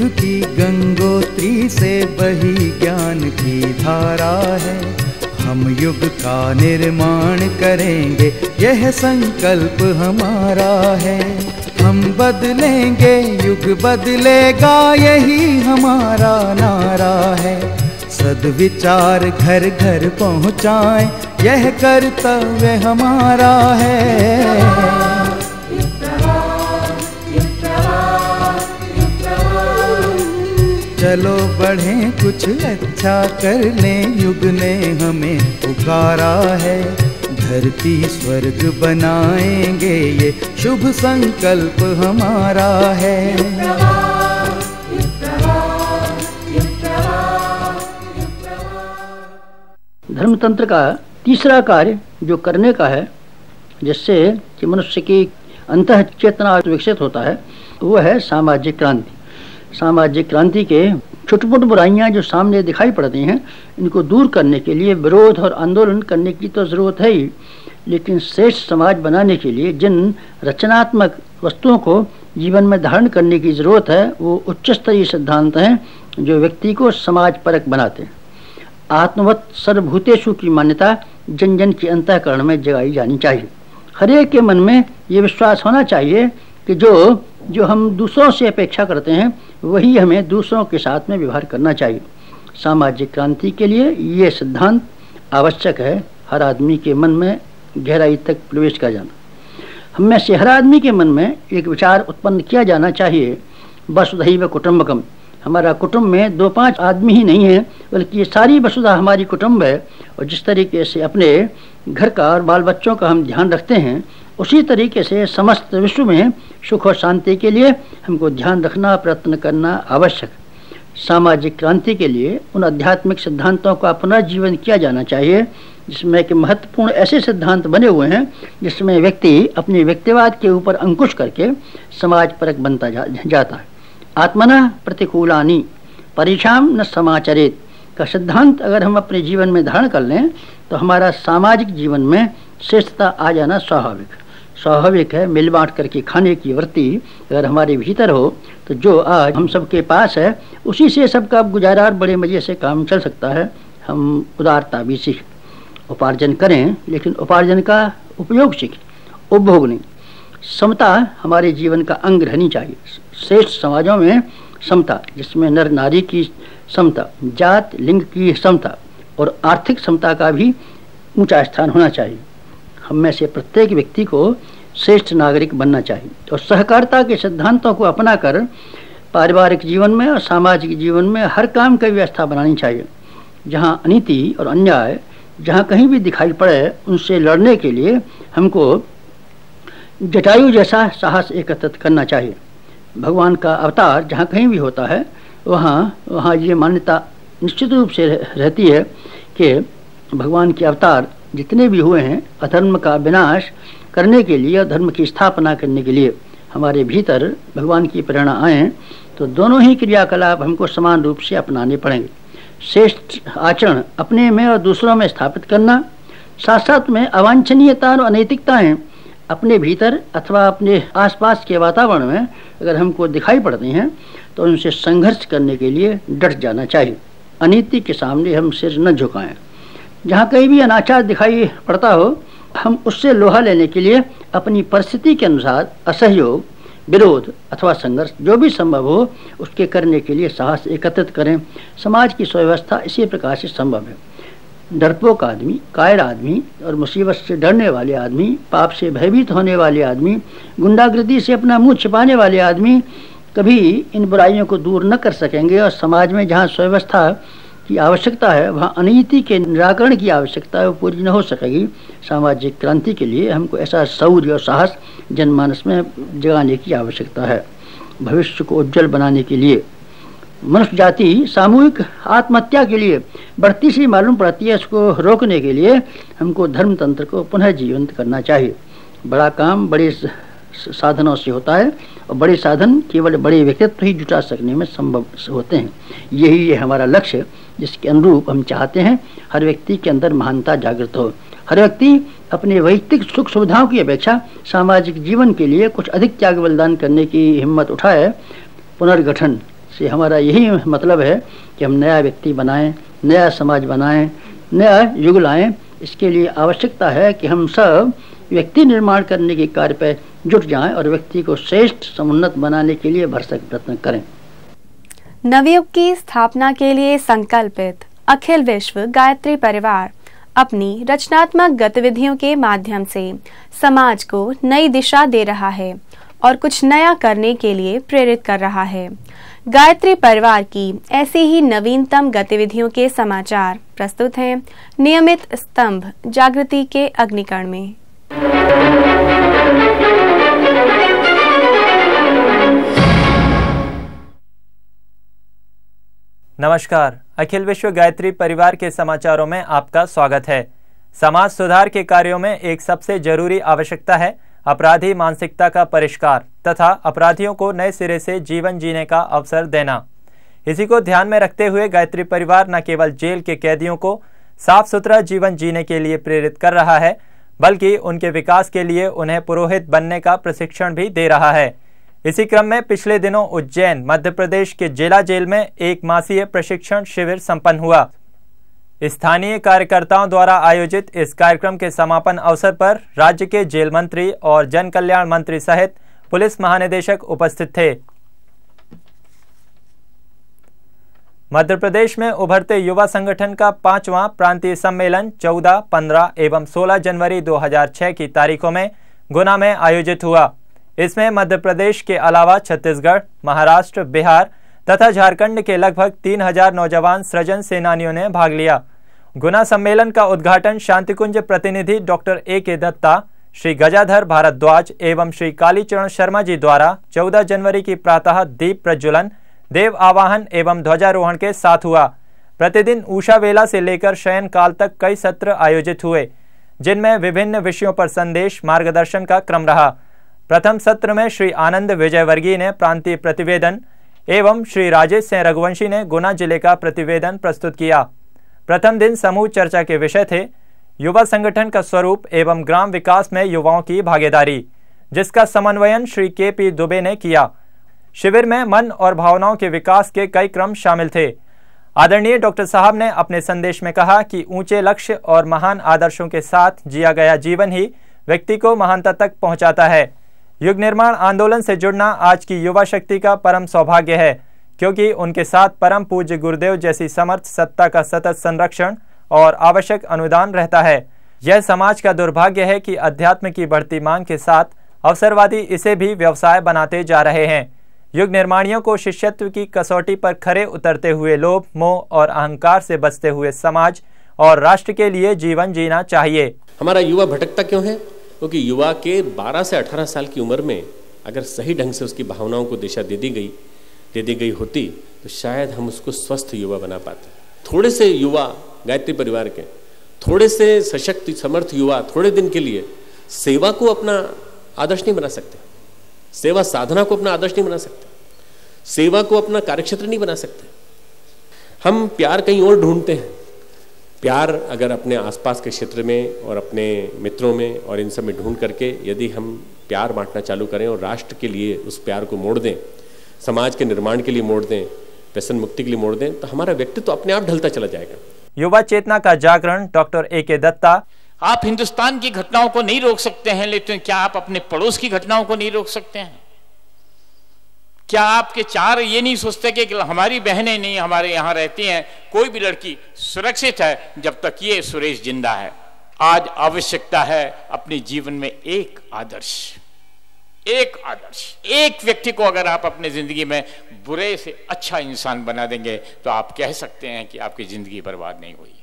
की गंगोत्री से बही ज्ञान की धारा है। हम युग का निर्माण करेंगे, यह संकल्प हमारा है। हम बदलेंगे, युग बदलेगा, यही हमारा नारा है। सद्विचार घर घर पहुँचाएं, यह कर्तव्य हमारा है। चलो बढ़ें, कुछ अच्छा कर लें, युग ने हमें पुकारा है। धरती स्वर्ग बनाएंगे, ये शुभ संकल्प हमारा है। धर्मतंत्र का तीसरा कार्य जो करने का है, जिससे कि मनुष्य की अंतः चेतना विकसित होता है, वो है सामाजिक क्रांति। सामाजिक क्रांति के छुटपुट बुराइयां जो सामने दिखाई पड़ती हैं, इनको दूर करने के लिए विरोध और आंदोलन करने की तो ज़रूरत है ही, लेकिन श्रेष्ठ समाज बनाने के लिए जिन रचनात्मक वस्तुओं को जीवन में धारण करने की ज़रूरत है, वो उच्च स्तरीय सिद्धांत हैं जो व्यक्ति को समाज परक बनाते हैं। आत्मवत सर्वभूतेषु की मान्यता जन जन के अंतःकरण में जगाई जानी चाहिए। हर एक के मन में ये विश्वास होना चाहिए कि जो हम दूसरों से अपेक्षा करते हैं, वही हमें दूसरों के साथ में व्यवहार करना चाहिए। सामाजिक क्रांति के लिए ये सिद्धांत आवश्यक है। हर आदमी के मन में गहराई तक प्रवेश कर जाना। हम में से हर आदमी के मन में एक विचार उत्पन्न किया जाना चाहिए, वसुधैव कुटुम्बकम। हमारा कुटुंब में 2-5 आदमी ही नहीं है, बल्कि ये सारी वसुधा हमारी कुटुंब है। और जिस तरीके से अपने घर का और बाल बच्चों का हम ध्यान रखते हैं, उसी तरीके से समस्त विश्व में सुख और शांति के लिए हमको ध्यान रखना, प्रयत्न करना आवश्यक। सामाजिक क्रांति के लिए उन आध्यात्मिक सिद्धांतों का पुनर्जीवन किया जाना चाहिए, जिसमें कि महत्वपूर्ण ऐसे सिद्धांत बने हुए हैं जिसमें व्यक्ति अपने व्यक्तिवाद के ऊपर अंकुश करके समाज परक बनता जाता है। आत्मना प्रतिकूलानि परीक्षाम न समाचरेत का सिद्धांत अगर हम अपने जीवन में धारण कर लें, तो हमारा सामाजिक जीवन में श्रेष्ठता आ जाना स्वाभाविक है। मिल बांट करके खाने की वृत्ति अगर हमारे भीतर हो, तो जो आज हम सबके पास है, उसी से सबका गुजारा और बड़े मज़े से काम चल सकता है। हम उदारता भी सीखें, उपार्जन करें, लेकिन उपार्जन का उपयोग सीखें, उपभोग नहीं। समता हमारे जीवन का अंग रहनी चाहिए। श्रेष्ठ समाजों में समता, जिसमें नर नारी की समता, जात लिंग की समता और आर्थिक समता का भी ऊंचा स्थान होना चाहिए। हम में से प्रत्येक व्यक्ति को श्रेष्ठ नागरिक बनना चाहिए और सहकारिता के सिद्धांतों को अपनाकर पारिवारिक जीवन में और सामाजिक जीवन में हर काम की व्यवस्था बनानी चाहिए। जहाँ अनीति और अन्याय जहाँ कहीं भी दिखाई पड़े, उनसे लड़ने के लिए हमको जटायु जैसा साहस एकत्रित करना चाहिए। भगवान का अवतार जहाँ कहीं भी होता है, वहाँ ये मान्यता निश्चित रूप से रहती है कि भगवान के अवतार जितने भी हुए हैं, अधर्म का विनाश करने के लिए और धर्म की स्थापना करने के लिए। हमारे भीतर भगवान की प्रेरणा आए, तो दोनों ही क्रियाकलाप हमको समान रूप से अपनाने पड़ेंगे। श्रेष्ठ आचरण अपने में और दूसरों में स्थापित करना, साथ साथ में अवांछनीयता और अनैतिकताएं अपने भीतर अथवा अपने आसपास के वातावरण में अगर हमको दिखाई पड़ती हैं, तो उनसे संघर्ष करने के लिए डट जाना चाहिए। अनीति के सामने हम सिर न झुकाएं। जहाँ कहीं भी अनाचार दिखाई पड़ता हो, हम उससे लोहा लेने के लिए अपनी परिस्थिति के अनुसार असहयोग, विरोध अथवा संघर्ष जो भी संभव हो, उसके करने के लिए साहस एकत्रित करें। समाज की सुव्यवस्था इसी प्रकार से संभव है। डरपोक आदमी, कायर आदमी और मुसीबत से डरने वाले आदमी, पाप से भयभीत होने वाले आदमी, गुंडागर्दी से अपना मुंह छिपाने वाले आदमी कभी इन बुराइयों को दूर न कर सकेंगे। और समाज में जहाँ सुव्यवस्था की आवश्यकता है, वहाँ अनीति के निराकरण की आवश्यकता है, वो पूरी न हो सकेगी। सामाजिक क्रांति के लिए हमको ऐसा शौर्य और साहस जनमानस में जगाने की आवश्यकता है। भविष्य को उज्जवल बनाने के लिए मनुष्य जाति सामूहिक आत्महत्या के लिए बढ़ती सी मालूम पड़ती है। इसको रोकने के लिए हमको धर्म तंत्र को पुनः जीवंत करना चाहिए। बड़ा काम बड़े साधनों से होता है और बड़े साधन केवल बड़े व्यक्तित्व ही जुटा सकने में संभव होते हैं। यही है हमारा लक्ष्य, जिसके अनुरूप हम चाहते हैं हर व्यक्ति के अंदर महानता जागृत हो। हर व्यक्ति अपने वैयक्तिक सुख सुविधाओं की अपेक्षा सामाजिक जीवन के लिए कुछ अधिक त्याग बलिदान करने की हिम्मत उठाए। पुनर्गठन से हमारा यही मतलब है कि हम नया व्यक्ति बनाएं, नया समाज बनाएं, नया युग लाएं। इसके लिए आवश्यकता है कि हम सब व्यक्ति निर्माण करने के कार्य पर जुट जाएं और व्यक्ति को श्रेष्ठ समुन्नत बनाने के लिए भरसक प्रयत्न करें। नवयुग की स्थापना के लिए संकल्पित अखिल विश्व गायत्री परिवार अपनी रचनात्मक गतिविधियों के माध्यम से समाज को नई दिशा दे रहा है और कुछ नया करने के लिए प्रेरित कर रहा है। गायत्री परिवार की ऐसी ही नवीनतम गतिविधियों के समाचार प्रस्तुत हैं नियमित स्तंभ जागृति के अग्निकण में। नमस्कार, अखिल विश्व गायत्री परिवार के समाचारों में आपका स्वागत है। समाज सुधार के कार्यों में एक सबसे जरूरी आवश्यकता है अपराधी मानसिकता का परिष्कार तथा अपराधियों को नए सिरे से जीवन जीने का अवसर देना। इसी को ध्यान में रखते हुए गायत्री परिवार न केवल जेल के कैदियों को साफ सुथरा जीवन जीने के लिए प्रेरित कर रहा है, बल्कि उनके विकास के लिए उन्हें पुरोहित बनने का प्रशिक्षण भी दे रहा है। इसी क्रम में पिछले दिनों उज्जैन मध्य प्रदेश के जिला जेल में एक मासीय प्रशिक्षण शिविर संपन्न हुआ। स्थानीय कार्यकर्ताओं द्वारा आयोजित इस कार्यक्रम के समापन अवसर पर राज्य के जेल मंत्री और जन कल्याण मंत्री सहित पुलिस महानिदेशक उपस्थित थे। मध्य प्रदेश में उभरते युवा संगठन का 5वां प्रांतीय सम्मेलन 14, 15 एवं 16 जनवरी 2006 की तारीखों में गुना में आयोजित हुआ। इसमें मध्य प्रदेश के अलावा छत्तीसगढ़, महाराष्ट्र, बिहार तथा झारखंड के लगभग 3000 नौजवान सृजन सेनानियों ने भाग लिया। गुना सम्मेलन का उद्घाटन शांतिकुंज प्रतिनिधि डॉक्टर A.K. दत्ता, श्री गजाधर भारद्वाज एवं श्री कालीचरण शर्मा जी द्वारा 14 जनवरी की प्रातः दीप प्रज्वलन, देव आवाहन एवं ध्वजारोहण के साथ हुआ। प्रतिदिन उषा वेला से लेकर शयन काल तक कई सत्र आयोजित हुए, जिनमें विभिन्न विषयों पर संदेश मार्गदर्शन का क्रम रहा। प्रथम सत्र में श्री आनंद विजयवर्गीय ने प्रांतीय प्रतिवेदन एवं श्री राजेश सिंह रघुवंशी ने गुना जिले का प्रतिवेदन प्रस्तुत किया। प्रथम दिन समूह चर्चा के विषय थे युवा संगठन का स्वरूप एवं ग्राम विकास में युवाओं की भागीदारी, जिसका समन्वयन श्री K.P. दुबे ने किया। शिविर में मन और भावनाओं के विकास के कई क्रम शामिल थे। आदरणीय डॉक्टर साहब ने अपने संदेश में कहा कि ऊंचे लक्ष्य और महान आदर्शों के साथ जिया गया जीवन ही व्यक्ति को महानता तक पहुंचाता है। युग निर्माण आंदोलन से जुड़ना आज की युवा शक्ति का परम सौभाग्य है, क्योंकि उनके साथ परम पूज्य गुरुदेव जैसी समर्थ सत्ता का सतत संरक्षण और आवश्यक अनुदान रहता है। यह समाज का दुर्भाग्य है कि अध्यात्म की बढ़ती मांग के साथ अवसरवादी इसे भी व्यवसाय बनाते जा रहे हैं। युग निर्माणियों को शिष्यत्व की कसौटी पर खरे उतरते हुए लोभ, मोह और अहंकार से बचते हुए समाज और राष्ट्र के लिए जीवन जीना चाहिए। हमारा युवा भटकता क्यों है? क्योंकि युवा के 12 से 18 साल की उम्र में अगर सही ढंग से उसकी भावनाओं को दिशा दे दी गई होती तो शायद हम उसको स्वस्थ युवा बना पाते। थोड़े से युवा गायत्री परिवार के, थोड़े से सशक्त समर्थ युवा थोड़े दिन के लिए सेवा को अपना आदर्श नहीं बना सकते, सेवा साधना को अपना आदर्श नहीं बना सकते, सेवा को अपना कार्यक्षेत्र नहीं बना सकते। हम प्यार कहीं और ढूंढते हैं। प्यार अगर अपने आसपास के क्षेत्र में और अपने मित्रों में और इन सब में ढूंढ करके यदि हम प्यार बांटना चालू करें और राष्ट्र के लिए उस प्यार को मोड़ दें, समाज के निर्माण के लिए मोड़ दें, व्यसन मुक्ति के लिए मोड़ दें, तो हमारा व्यक्तित्व अपने आप ढलता चला जाएगा। युवा चेतना का जागरण डॉक्टर A.K. दत्ता। आप हिंदुस्तान की घटनाओं को नहीं रोक सकते हैं, लेकिन क्या आप अपने पड़ोस की घटनाओं को नहीं रोक सकते हैं? क्या आपके चार ये नहीं सोचते कि हमारी बहनें नहीं हमारे यहां रहती हैं, कोई भी लड़की सुरक्षित है जब तक ये सुरेश जिंदा है? आज आवश्यकता है अपने जीवन में एक आदर्श, एक व्यक्ति को अगर आप अपने जिंदगी में बुरे से अच्छा इंसान बना देंगे तो आप कह सकते हैं कि आपकी जिंदगी बर्बाद नहीं हुई।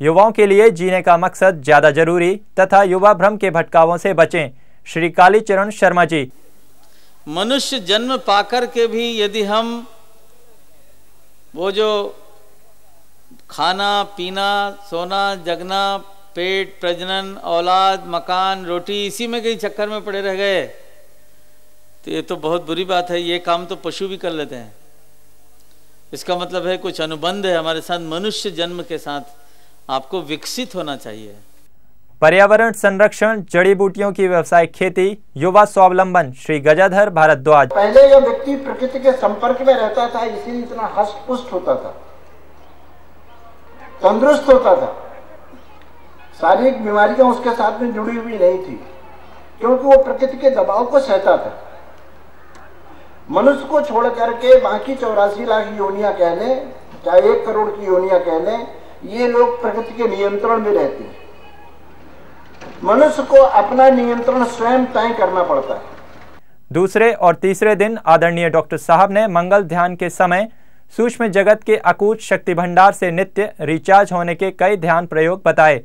युवाओं के लिए जीने का मकसद ज्यादा जरूरी तथा युवा भ्रम के भटकावों से बचें, श्री कालीचरण शर्मा जी। मनुष्य जन्म पाकर के भी यदि हम वो जो खाना पीना सोना जगना पेट प्रजनन औलाद मकान रोटी इसी में कहीं चक्कर में पड़े रह गए तो ये तो बहुत बुरी बात है। ये काम तो पशु भी कर लेते हैं। इसका मतलब है कुछ अनुबंध है हमारे साथ, मनुष्य जन्म के साथ आपको विकसित होना चाहिए। पर्यावरण संरक्षण, जड़ी बूटियों की व्यावसायिक खेती, युवा स्वावलंबन, श्री गजाधर भारद्वाज। पहले यह व्यक्ति प्रकृति के संपर्क में रहता था, इसीलिए इतना हष्ट पुष्ट होता था, तंदुरुस्त होता था। शारीरिक बीमारियां उसके साथ में जुड़ी हुई नहीं थी, क्योंकि वो प्रकृति के दबाव को सहता था। मनुष्य को छोड़ करके बाकी 84 लाख योनियां कह लें, चाहे 1 करोड़ की योनियां कह लें, ये लोग प्रकृति के नियंत्रण में रहते हैं। मनुष्य को अपना नियंत्रण स्वयं तय करना पड़ता है। दूसरे और तीसरे दिन आदरणीय डॉक्टर साहब ने मंगल ध्यान के समय सूक्ष्म जगत के अकूट शक्ति भंडार से नित्य रिचार्ज होने के कई ध्यान प्रयोग बताए।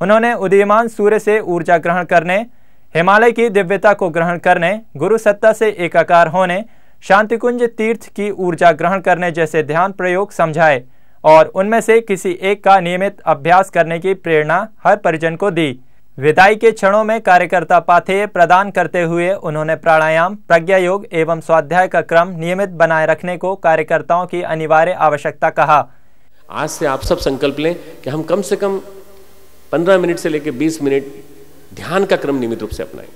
उन्होंने उदीयमान सूर्य से ऊर्जा ग्रहण करने, हिमालय की दिव्यता को ग्रहण करने, गुरु सत्ता से एकाकार होने, शांतिकुंज तीर्थ की ऊर्जा ग्रहण करने जैसे ध्यान प्रयोग समझाए और उनमें से किसी एक का नियमित अभ्यास करने की प्रेरणा हर परिजन को दी। विदाई के क्षणों में कार्यकर्ता पाथेय प्रदान करते हुए उन्होंने प्राणायाम, प्रज्ञा योग एवं स्वाध्याय का क्रम नियमित बनाए रखने को कार्यकर्ताओं की अनिवार्य आवश्यकता कहा। आज से आप सब संकल्प लें कि हम कम से कम 15 मिनट से लेकर 20 मिनट ध्यान का क्रम नियमित रूप से अपनाएं।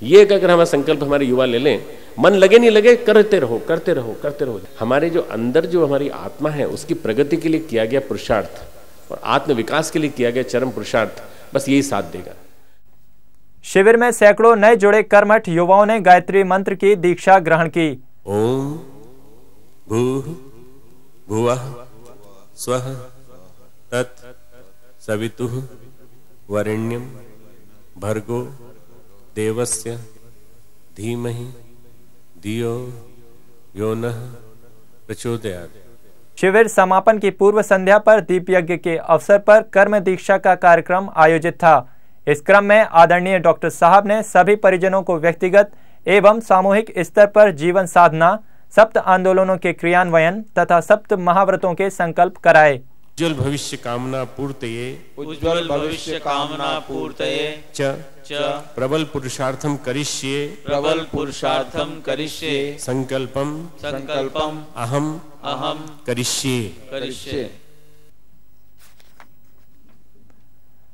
ये अगर हमारा संकल्प हमारे युवा ले लें, मन लगे नहीं लगे, करते रहो करते रहो करते रहो। हमारे जो अंदर जो हमारी आत्मा है उसकी प्रगति के लिए किया गया पुरुषार्थ और आत्म विकास के लिए किया गया चरम पुरुषार्थ बस यही साथ देगा। शिविर में सैकड़ों नए जुड़े कर्मठ युवाओं ने गायत्री मंत्र की दीक्षा ग्रहण की। ओम भूः भुवः स्वः तत् सवितुः वरेण्यं भर्गो देवस्य धीमहि धियो यो नः प्रचोदयात्। शिविर समापन की पूर्व संध्या पर दीप यज्ञ के अवसर पर कर्म दीक्षा का कार्यक्रम आयोजित था। इस क्रम में आदरणीय डॉक्टर साहब ने सभी परिजनों को व्यक्तिगत एवं सामूहिक स्तर पर जीवन साधना, सप्त आंदोलनों के क्रियान्वयन तथा सप्त महाव्रतों के संकल्प कराए। उज्ज्वल भविष्य कामना पूर्तये, उज्ज्वल भविष्य कामना पूर्तये च प्रबल पुरुषार्थम करिष्ये, प्रबल पुरुषार्थम करिष्ये, संकल्पम संकल्पम अहम करिष्ये।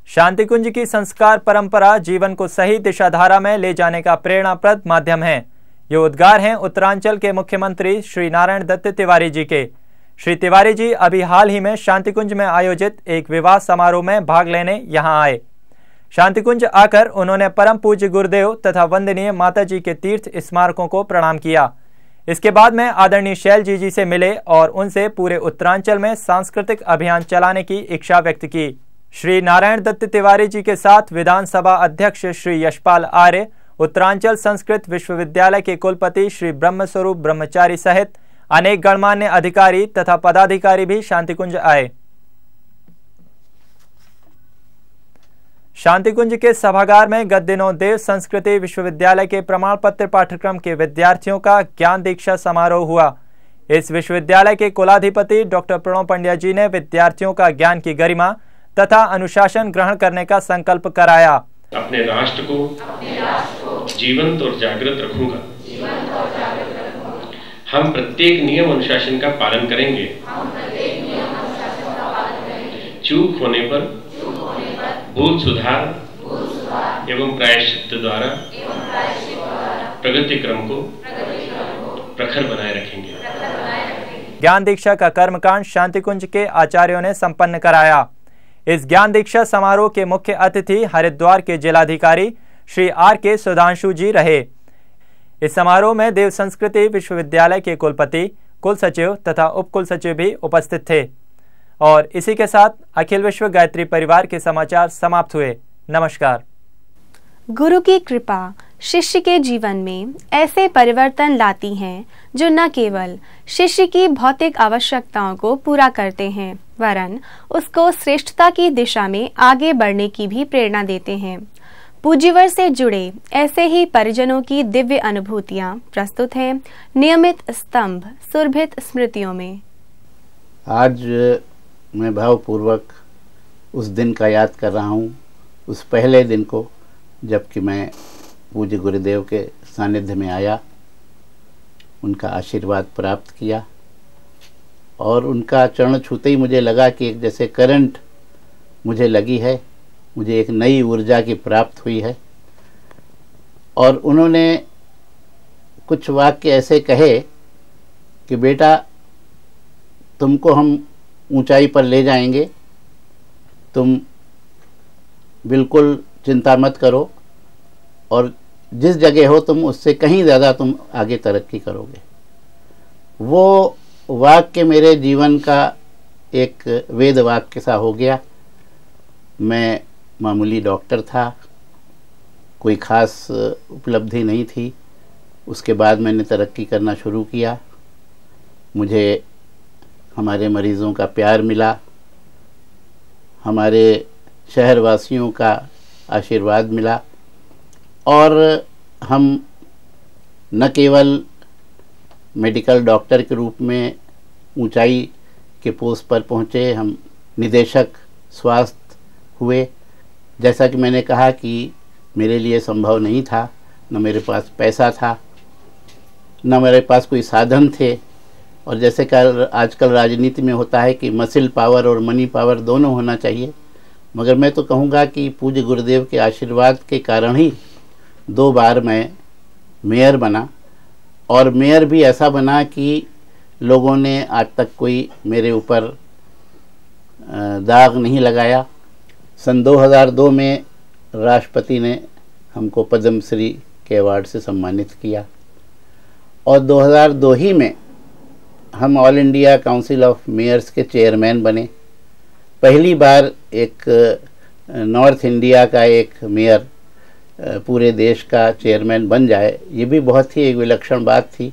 शांतिकुंज की संस्कार परंपरा जीवन को सही दिशाधारा में ले जाने का प्रेरणाप्रद माध्यम है। ये उद्गार हैं उत्तरांचल के मुख्यमंत्री श्री नारायण दत्त तिवारी जी के। श्री तिवारी जी अभी हाल ही में शांतिकुंज में आयोजित एक विवाह समारोह में भाग लेने यहां आए। शांतिकुंज आकर उन्होंने परम पूज्य गुरुदेव तथा वंदनीय माता जी के तीर्थ स्मारकों को प्रणाम किया। इसके बाद में आदरणीय शैल जी से मिले और उनसे पूरे उत्तरांचल में सांस्कृतिक अभियान चलाने की इच्छा व्यक्त की। श्री नारायण दत्त तिवारी जी के साथ विधानसभा अध्यक्ष श्री यशपाल आर्य, उत्तरांचल संस्कृत विश्वविद्यालय के कुलपति श्री ब्रह्मस्वरूप ब्रह्मचारी सहित अनेक गणमान्य अधिकारी तथा पदाधिकारी भी शांतिकुंज आए। शांतिकुंज के सभागार में गत दिनों देव संस्कृति विश्वविद्यालय के प्रमाण पत्र पाठ्यक्रम के विद्यार्थियों का ज्ञान दीक्षा समारोह हुआ। इस विश्वविद्यालय के कुलाधिपति डॉक्टर प्रणव पंड्या जी ने विद्यार्थियों का ज्ञान की गरिमा तथा अनुशासन ग्रहण करने का संकल्प कराया। अपने राष्ट्र को जीवंत और जागृत रखूंगा। हम प्रत्येक नियम अनुशासन का पालन करेंगे। चूक होने पर भूल सुधार एवं प्रायश्चित द्वारा प्रगति क्रम को प्रखर बनाए रखेंगे। ज्ञान दीक्षा का कर्मकांड शांतिकुंज के आचार्यों ने संपन्न कराया। इस ज्ञान दीक्षा समारोह के मुख्य अतिथि हरिद्वार के जिलाधिकारी श्री R.K. सुधांशु जी रहे। इस समारोह में देव संस्कृति विश्वविद्यालय के कुलपति, कुल सचिव तथा उप कुल सचिव भी उपस्थित थे। और इसी के साथ अखिल विश्व गायत्री परिवार के समाचार समाप्त हुए। नमस्कार। गुरु की कृपा शिष्य के जीवन में ऐसे परिवर्तन लाती हैं जो न केवल शिष्य की भौतिक आवश्यकताओं को पूरा करते हैं वरन उसको श्रेष्ठता की दिशा में आगे बढ़ने की भी प्रेरणा देते हैं। पूज्यवर से जुड़े ऐसे ही परिजनों की दिव्य अनुभूतियां प्रस्तुत हैं नियमित स्तंभ सुरभित स्मृतियों में। आज मैं भावपूर्वक उस दिन का याद कर रहा हूँ, उस पहले दिन को जबकि मैं पूज्य गुरुदेव के सानिध्य में आया, उनका आशीर्वाद प्राप्त किया और उनका चरण छूते ही मुझे लगा कि एक जैसे करंट मुझे लगी है मुझे एक नई ऊर्जा की प्राप्त हुई है। और उन्होंने कुछ वाक्य ऐसे कहे कि बेटा, तुमको हम ऊंचाई पर ले जाएंगे, तुम बिल्कुल चिंता मत करो, और जिस जगह हो तुम उससे कहीं ज़्यादा तुम आगे तरक्की करोगे। वो वाक्य मेरे जीवन का एक वेद वाक्य सा हो गया। मैं मामूली डॉक्टर था, कोई ख़ास उपलब्धि नहीं थी। उसके बाद मैंने तरक्की करना शुरू किया। मुझे हमारे मरीज़ों का प्यार मिला, हमारे शहरवासियों का आशीर्वाद मिला, और हम न केवल मेडिकल डॉक्टर के रूप में ऊंचाई के पोस्ट पर पहुँचे, हम निदेशक स्वास्थ्य हुए। जैसा कि मैंने कहा कि मेरे लिए संभव नहीं था, न मेरे पास पैसा था, न मेरे पास कोई साधन थे। और जैसे कल आजकल राजनीति में होता है कि मसल पावर और मनी पावर दोनों होना चाहिए, मगर मैं तो कहूँगा कि पूज्य गुरुदेव के आशीर्वाद के कारण ही 2 बार मैं मेयर बना, और मेयर भी ऐसा बना कि लोगों ने आज तक कोई मेरे ऊपर दाग नहीं लगाया। सन 2002 में राष्ट्रपति ने हमको पद्मश्री के अवार्ड से सम्मानित किया, और 2002 ही में हम all India council of mayors के चेयरमैन बने। पहली बार एक नॉर्थ इंडिया का एक मेयर पूरे देश का चेयरमैन बन जाए, ये भी बहुत ही एक विलक्षण बात थी।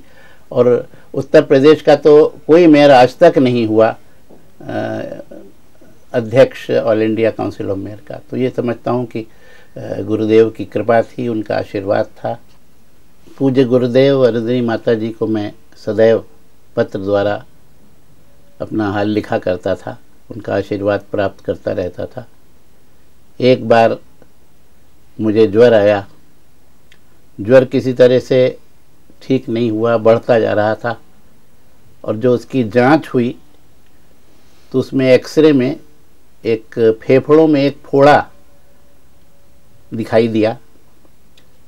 और उत्तर प्रदेश का तो कोई मेयर आज तक नहीं हुआ अध्यक्ष all India council of mayor का। तो ये समझता हूँ कि गुरुदेव की कृपा थी, उनका आशीर्वाद था। पूज्य गुरुदेव वरदनी माता जी को मैं सदैव पत्र द्वारा अपना हाल लिखा करता था, उनका आशीर्वाद प्राप्त करता रहता था। एक बार मुझे ज्वर आया, ज्वर किसी तरह से ठीक नहीं हुआ, बढ़ता जा रहा था, और जो उसकी जांच हुई तो उसमें एक्सरे में एक फेफड़ों में एक फोड़ा दिखाई दिया,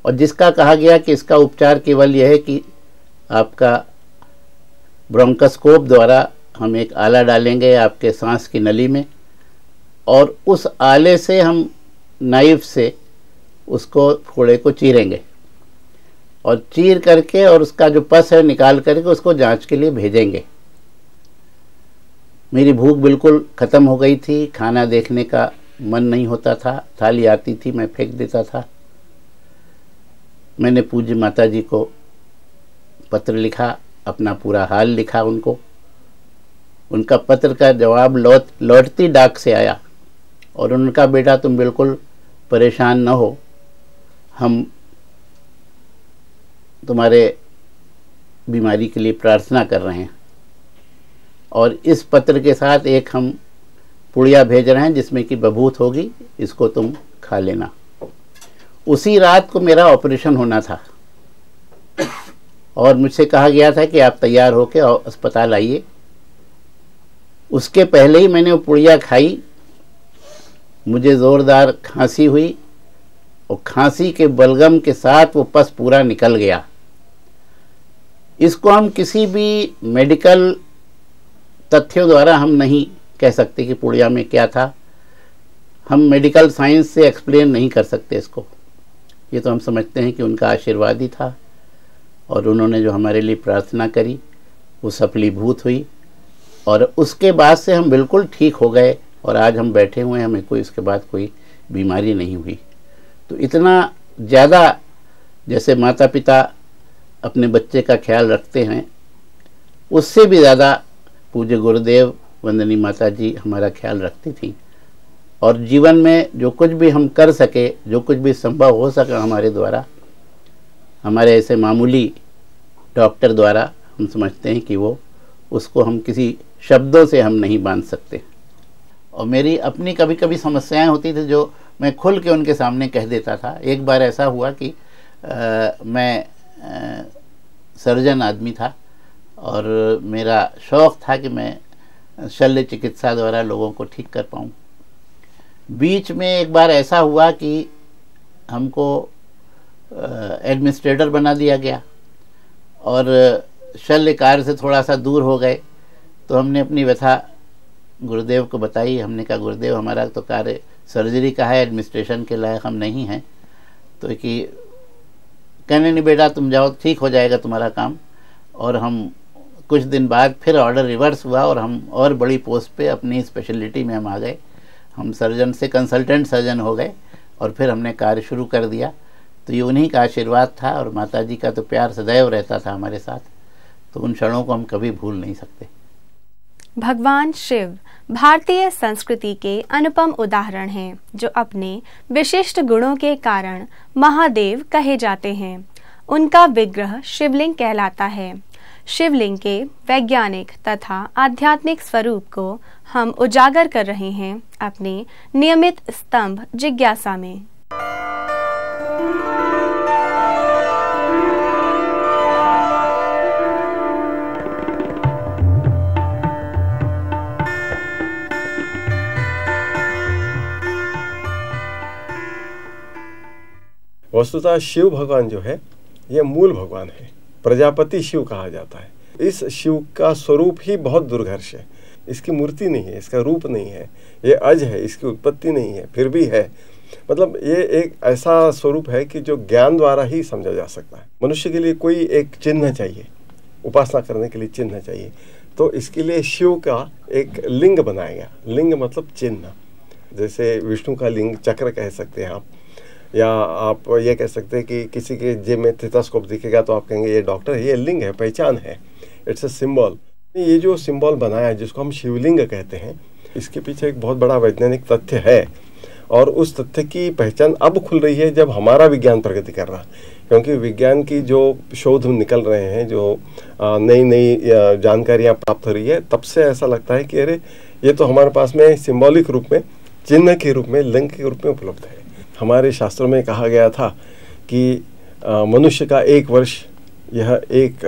और जिसका कहा गया कि इसका उपचार केवल यह है कि आपका ब्रोंकोस्कोप द्वारा हम एक आला डालेंगे आपके सांस की नली में, और उस आले से हम नाइफ से उसको फोड़े को चीरेंगे, और चीर करके और उसका जो पस है निकाल करके उसको जांच के लिए भेजेंगे। मेरी भूख बिल्कुल ख़त्म हो गई थी, खाना देखने का मन नहीं होता था, थाली आती थी मैं फेंक देता था। मैंने पूज्य माता जी को पत्र लिखा, अपना पूरा हाल लिखा उनको। उनका पत्र का जवाब लौटती डाक से आया, और उनका बेटा तुम बिल्कुल परेशान न हो, हम तुम्हारे बीमारी के लिए प्रार्थना कर रहे हैं, और इस पत्र के साथ एक हम पुड़िया भेज रहे हैं जिसमें कि बभूत होगी, इसको तुम खा लेना। उसी रात को मेरा ऑपरेशन होना था, और मुझसे कहा गया था कि आप तैयार होकर अस्पताल आइए। उसके पहले ही मैंने वो पुड़िया खाई, मुझे ज़ोरदार खांसी हुई, और खांसी के बलगम के साथ वो पस पूरा निकल गया। इसको हम किसी भी मेडिकल तथ्यों द्वारा हम नहीं कह सकते कि पुड़िया में क्या था, हम मेडिकल साइंस से एक्सप्लेन नहीं कर सकते इसको। ये तो हम समझते हैं कि उनका आशीर्वाद ही था, और उन्होंने जो हमारे लिए प्रार्थना करी वो सफलीभूत हुई, और उसके बाद से हम बिल्कुल ठीक हो गए, और आज हम बैठे हुए हैं, हमें कोई उसके बाद कोई बीमारी नहीं हुई। तो इतना ज़्यादा जैसे माता पिता अपने बच्चे का ख्याल रखते हैं, उससे भी ज़्यादा पूज्य गुरुदेव वंदनी माता जी हमारा ख्याल रखती थी। और जीवन में जो कुछ भी हम कर सके, जो कुछ भी संभव हो सका हमारे द्वारा, हमारे ऐसे मामूली डॉक्टर द्वारा, हम समझते हैं कि वो उसको हम किसी शब्दों से हम नहीं बांध सकते। और मेरी अपनी कभी कभी समस्याएं होती थी जो मैं खुल के उनके सामने कह देता था। एक बार ऐसा हुआ कि मैं सर्जन आदमी था, और मेरा शौक़ था कि मैं शल्य चिकित्सा द्वारा लोगों को ठीक कर पाऊँ। बीच में एक बार ऐसा हुआ कि हमको एडमिनिस्ट्रेटर बना दिया गया और शल्य कार्य से थोड़ा सा दूर हो गए। तो हमने अपनी व्यथा गुरुदेव को बताई। हमने कहा गुरुदेव हमारा तो कार्य सर्जरी का है, एडमिनिस्ट्रेशन के लायक हम नहीं हैं। तो कि कहने नहीं बेटा तुम जाओ, ठीक हो जाएगा तुम्हारा काम। और हम कुछ दिन बाद फिर ऑर्डर रिवर्स हुआ और हम और बड़ी पोस्ट पे अपनी स्पेशलिटी में हम आ गए। हम सर्जन से कंसल्टेंट सर्जन हो गए और फिर हमने कार्य शुरू कर दिया। तो ये उन्हीं का आशीर्वाद था और माता जी का तो प्यार सदैव रहता था हमारे साथ। तो उन क्षणों को हम कभी भूल नहीं सकते। भगवान शिव भारतीय संस्कृति के अनुपम उदाहरण हैं, जो अपने विशिष्ट गुणों के कारण महादेव कहे जाते हैं। उनका विग्रह शिवलिंग कहलाता है। शिवलिंग के वैज्ञानिक तथा आध्यात्मिक स्वरूप को हम उजागर कर रहे हैं अपने नियमित स्तंभ जिज्ञासा में। वस्तुतः शिव भगवान जो है ये मूल भगवान है, प्रजापति शिव कहा जाता है। इस शिव का स्वरूप ही बहुत दुर्घर्ष है। इसकी मूर्ति नहीं है, इसका रूप नहीं है, ये अज है, इसकी उत्पत्ति नहीं है, फिर भी है। मतलब ये एक ऐसा स्वरूप है कि जो ज्ञान द्वारा ही समझा जा सकता है। मनुष्य के लिए कोई एक चिन्ह चाहिए, उपासना करने के लिए चिन्ह चाहिए। तो इसके लिए शिव का एक लिंग बनाया गया। लिंग मतलब चिन्ह। जैसे विष्णु का लिंग चक्र कह सकते हैं आप, या आप ये कह सकते हैं कि किसी के जेब में स्टेथोस्कोप दिखेगा तो आप कहेंगे ये डॉक्टर है, ये लिंग है, पहचान है, इट्स अ सिंबल। ये जो सिंबल बनाया है जिसको हम शिवलिंग कहते हैं, इसके पीछे एक बहुत बड़ा वैज्ञानिक तथ्य है। और उस तथ्य की पहचान अब खुल रही है जब हमारा विज्ञान प्रगति कर रहा है। क्योंकि विज्ञान की जो शोध निकल रहे हैं, जो नई नई जानकारियाँ प्राप्त हो रही है, तब से ऐसा लगता है कि अरे ये तो हमारे पास में सिंबॉलिक रूप में, चिन्ह के रूप में, लिंग के रूप में उपलब्ध है। हमारे शास्त्रों में कहा गया था कि मनुष्य का एक वर्ष यह एक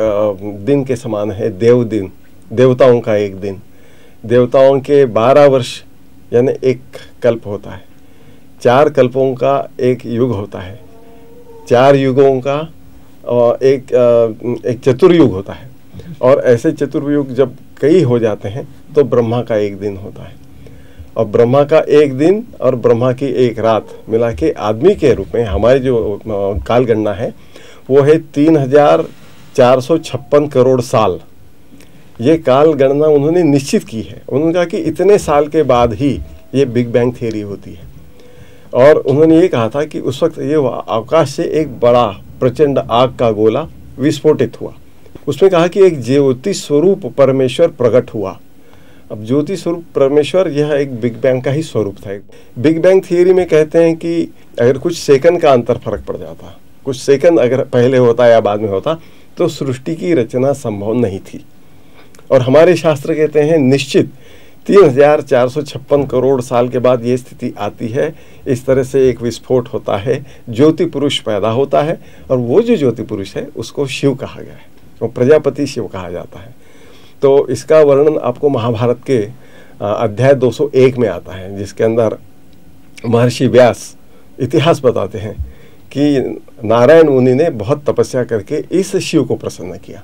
दिन के समान है, देव दिन, देवताओं का एक दिन। देवताओं के 12 वर्ष यानी एक कल्प होता है। 4 कल्पों का एक युग होता है। 4 युगों का एक चतुर्युग होता है। और ऐसे चतुर्युग जब कई हो जाते हैं तो ब्रह्मा का एक दिन होता है। और ब्रह्मा का एक दिन और ब्रह्मा की एक रात मिला के आदमी के रूप में हमारी जो काल गणना है वो है 3456 करोड़ साल। ये काल गणना उन्होंने निश्चित की है। उन्होंने कहा कि इतने साल के बाद ही ये बिग बैंग थ्योरी होती है। और उन्होंने ये कहा था कि उस वक्त ये आकाश से एक बड़ा प्रचंड आग का गोला विस्फोटित हुआ। उसमें कहा कि एक ज्योति स्वरूप परमेश्वर प्रकट हुआ। अब ज्योति स्वरूप परमेश्वर यह एक बिग बैंग का ही स्वरूप था। बिग बैंग थियरी में कहते हैं कि अगर कुछ सेकंड का अंतर फर्क पड़ जाता, कुछ सेकंड अगर पहले होता या बाद में होता, तो सृष्टि की रचना संभव नहीं थी। और हमारे शास्त्र कहते हैं निश्चित 3456 करोड़ साल के बाद ये स्थिति आती है। इस तरह से एक विस्फोट होता है, ज्योति पुरुष पैदा होता है। और वो जो ज्योति पुरुष है उसको शिव कहा गया है, वो प्रजापति शिव कहा जाता है। तो इसका वर्णन आपको महाभारत के अध्याय 201 में आता है, जिसके अंदर महर्षि व्यास इतिहास बताते हैं कि नारायण मुनि ने बहुत तपस्या करके इस शिव को प्रसन्न किया।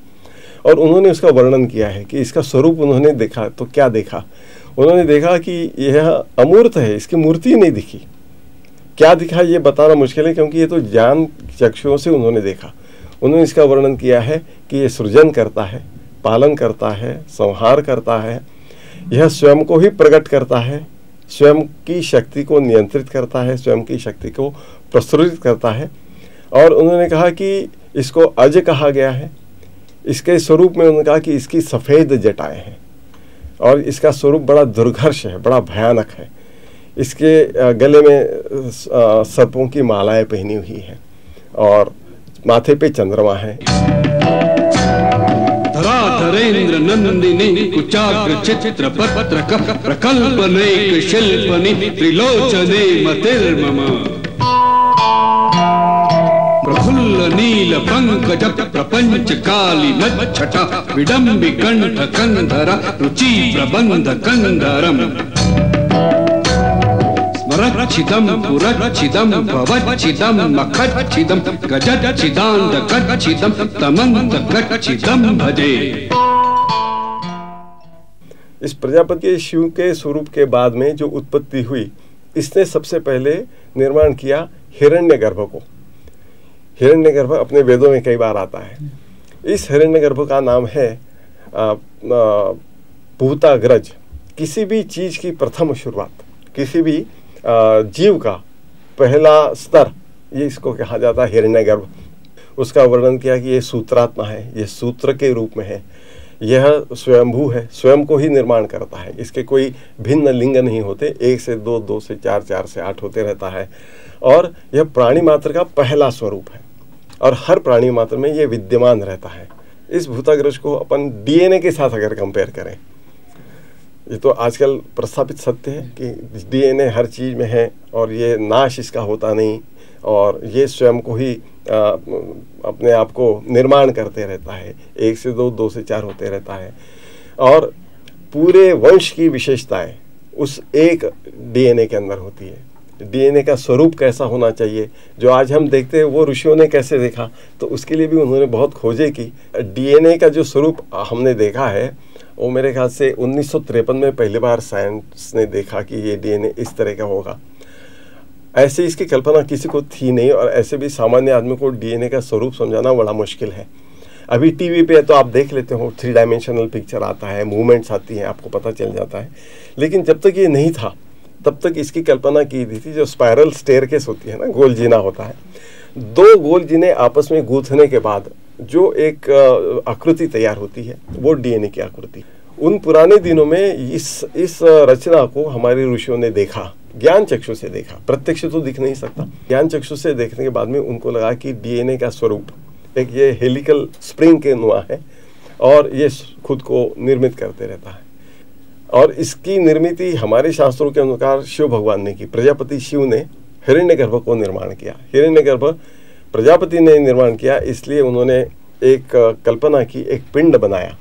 और उन्होंने उसका वर्णन किया है कि इसका स्वरूप उन्होंने देखा तो क्या देखा। उन्होंने देखा कि यह अमूर्त है, इसकी मूर्ति नहीं दिखी। क्या दिखा ये बताना मुश्किल है, क्योंकि ये तो ज्ञान चक्षुओं से उन्होंने देखा। उन्होंने इसका वर्णन किया है कि ये सृजन करता है, पालन करता है, संहार करता है, यह स्वयं को ही प्रकट करता है, स्वयं की शक्ति को नियंत्रित करता है, स्वयं की शक्ति को प्रस्तुत करता है। और उन्होंने कहा कि इसको अज कहा गया है। इसके स्वरूप में उन्होंने कहा कि इसकी सफ़ेद जटाएं हैं और इसका स्वरूप बड़ा दुर्घर्ष है, बड़ा भयानक है। इसके गले में सर्पों की मालाएं पहनी हुई हैं और माथे पे चंद्रमा है। धरेन्द्र नंदिनी कुचाग्र चित्र पत्रक प्रकल्पने शिल्पनि त्रिलोचने मतिर्मम प्रफुल्ल नील पंकज प्रपंच काली नच्छटा विडंबि कंठ कंधर रुचि प्रबंध कंधरम परच्छिदं पुरच्छिदं भवच्छिदं मखच्छिदं गजच्छिदान्तकच्छिदं तमन्तकच्छिदं भजे। इस प्रजापति शिव के स्वरूप के बाद में जो उत्पत्ति हुई, इसने सबसे पहले निर्माण किया हिरण्यगर्भ को। हिरण्यगर्भ अपने वेदों में कई बार आता है। इस हिरण्यगर्भ का नाम है भूताग्रज। किसी भी चीज की प्रथम शुरुआत, किसी भी जीव का पहला स्तर, ये इसको कहा जाता है हिरण्यगर्भ। उसका वर्णन किया कि ये सूत्रात्मा है, ये सूत्र के रूप में है, यह स्वयंभू है, स्वयं को ही निर्माण करता है, इसके कोई भिन्न लिंग नहीं होते, 1 से 2, 2 से 4, 4 से 8 होते रहता है। और यह प्राणी मात्र का पहला स्वरूप है और हर प्राणी मात्र में यह विद्यमान रहता है। इस भूताग्रज को अपन डीएनए के साथ अगर कंपेयर करें, ये तो आजकल प्रस्थापित सत्य है कि डीएनए हर चीज़ में है और ये नाश इसका होता नहीं और ये स्वयं को ही अपने आप को निर्माण करते रहता है, 1 से 2, 2 से 4 होते रहता है और पूरे वंश की विशेषताएं उस एक डीएनए के अंदर होती है। डीएनए का स्वरूप कैसा होना चाहिए, जो आज हम देखते हैं वो ऋषियों ने कैसे देखा, तो उसके लिए भी उन्होंने बहुत खोजे की। डीएनए का जो स्वरूप हमने देखा है वो मेरे ख्याल से 1953 में पहली बार साइंस ने देखा कि ये डीएनए इस तरह का होगा। ऐसे इसकी कल्पना किसी को थी नहीं और ऐसे भी सामान्य आदमी को डीएनए का स्वरूप समझाना बड़ा मुश्किल है। अभी टीवी पे तो आप देख लेते हो, 3 डायमेंशनल पिक्चर आता है, मूवमेंट्स आती हैं, आपको पता चल जाता है। लेकिन जब तक ये नहीं था तब तक इसकी कल्पना की गई थी। जो स्पाइरल स्टेयरकेस होती है ना, गोल जीना होता है, 2 गोल जीने आपस में गूंथने के बाद जो एक आकृति तैयार होती है वो डीएनए की आकृति। उन पुराने दिनों में इस रचना को हमारे ऋषियों ने देखा, ज्ञान चक्षु से देखा। प्रत्यक्ष तो दिख नहीं सकता, ज्ञान चक्षु से देखने के बाद में उनको लगा कि डीएनए का स्वरूप एक ये हेलिकल स्प्रिंग के नुआ है और ये खुद को निर्मित करते रहता है। और इसकी निर्मित हमारे शास्त्रों के अनुसार शिव भगवान ने की। प्रजापति शिव ने हिरण्यगर्भ को निर्माण किया। हिरण्यगर्भ प्रजापति ने निर्माण किया, इसलिए उन्होंने एक कल्पना की, एक पिंड बनाया।